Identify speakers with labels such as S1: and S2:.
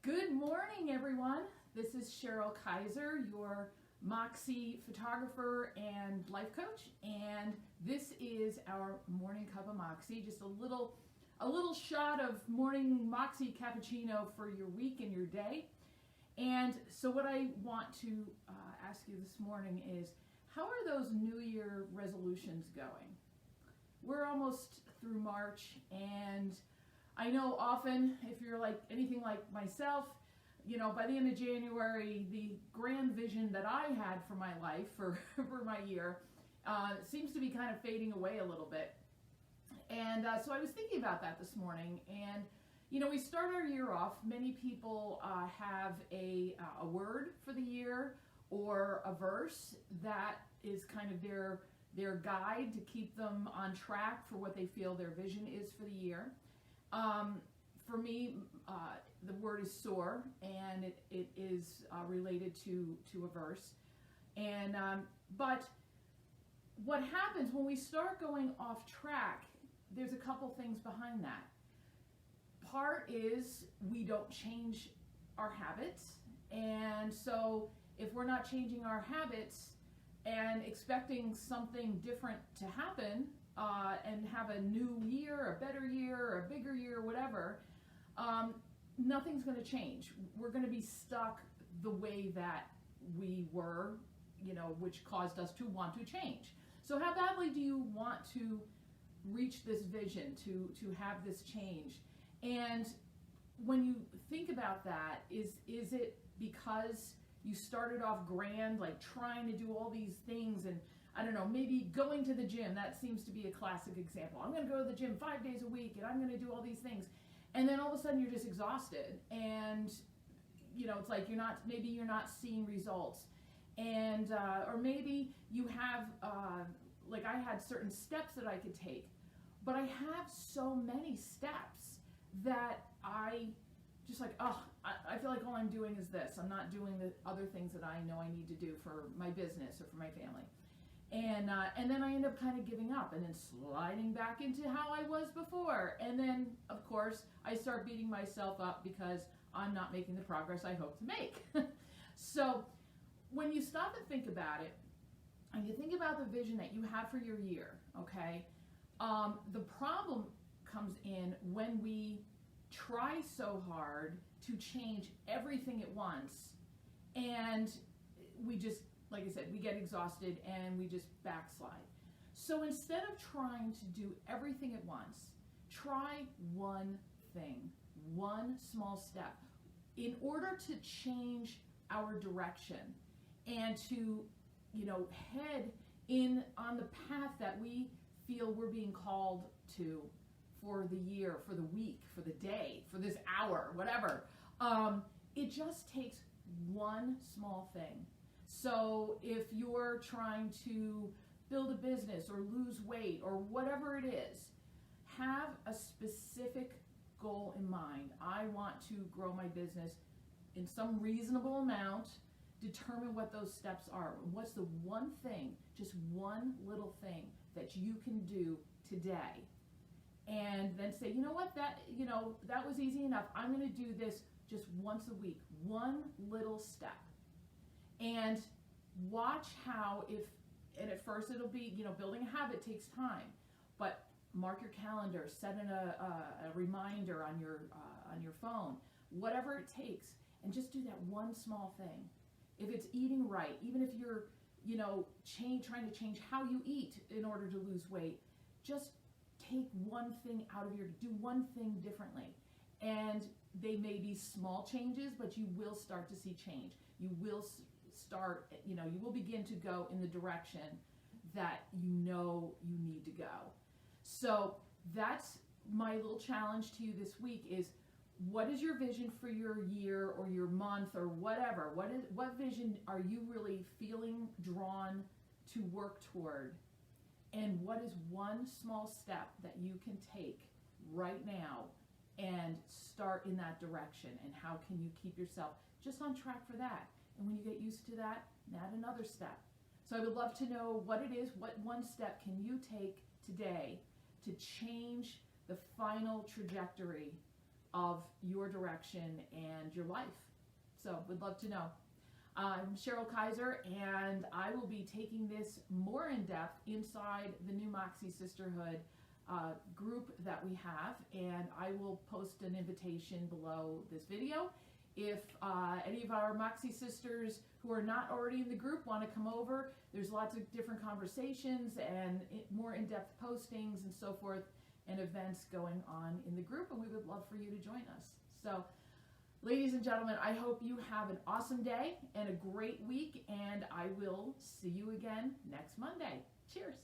S1: Good morning, everyone. This is Cheryl Kaiser, your Moxie photographer and life coach, and this is our morning cup of Moxie. Just a little shot of morning Moxie cappuccino for your week and your day. And so, what I want to ask you this morning is, how are those New Year resolutions going? We're almost through March, and I know often, if you're like anything like myself, by the end of January, the grand vision that I had for my life, for my year, seems to be kind of fading away a little bit. And so I was thinking about that this morning. And, we start our year off. Many people have a word for the year or a verse that is kind of their guide to keep them on track for what they feel their vision is for the year. For me, the word is soar, and it is related to a verse. And but what happens when we start going off track, there's a couple things behind that. Part is we don't change our habits, and so if we're not changing our habits and expecting something different to happen, and have a new year, a better year, or a bigger year, whatever, nothing's going to change. We're going to be stuck the way that we were, which caused us to want to change. So how badly do you want to reach this vision, to have this change? And when you think about that, is it because you started off grand, like trying to do all these things, and I don't know, maybe going to the gym? That seems to be a classic example. I'm going to go to the gym 5 days a week, and I'm going to do all these things. And then all of a sudden you're just exhausted, and it's like maybe you're not seeing results. And or maybe you have like I had certain steps that I could take, but I have so many steps that I just like, I feel like all I'm doing is this. I'm not doing the other things that I know I need to do for my business or for my family. And then I end up kind of giving up and then sliding back into how I was before. And then, of course, I start beating myself up because I'm not making the progress I hope to make. So when you stop and think about it, and you think about the vision that you have for your year, okay, the problem comes in when we try so hard to change everything at once, and we just, like I said, we get exhausted and we just backslide. So instead of trying to do everything at once, try one thing, one small step, in order to change our direction and to, head in on the path that we feel we're being called to for the year, for the week, for the day, for this hour, whatever. It just takes one small thing. So if you're trying to build a business or lose weight or whatever it is, have a specific goal in mind. I want to grow my business in some reasonable amount. Determine what those steps are. What's the one thing, just one little thing that you can do today? And then say, you know what, that was easy enough. I'm going to do this just once a week, one little step. And watch how, and at first it'll be, building a habit takes time, but mark your calendar, set in a reminder on your phone, whatever it takes, and just do that one small thing. If it's eating right, even if you're, trying to change how you eat in order to lose weight, just take one thing out of do one thing differently. And they may be small changes, but you will start to see change. You will start, you will begin to go in the direction that you need to go. So that's my little challenge to you this week is, what is your vision for your year or your month or whatever? What vision are you really feeling drawn to work toward? And what is one small step that you can take right now and start in that direction? And how can you keep yourself just on track for that? And when you get used to that, add another step. So I would love to know what it is, what one step can you take today to change the final trajectory of your direction and your life. So would love to know. I'm Cheryl Kaiser, and I will be taking this more in depth inside the new Moxie Sisterhood group that we have, and I will post an invitation below this video. If any of our Moxie sisters who are not already in the group want to come over, there's lots of different conversations and more in-depth postings and so forth and events going on in the group, and we would love for you to join us. So, ladies and gentlemen, I hope you have an awesome day and a great week, and I will see you again next Monday. Cheers.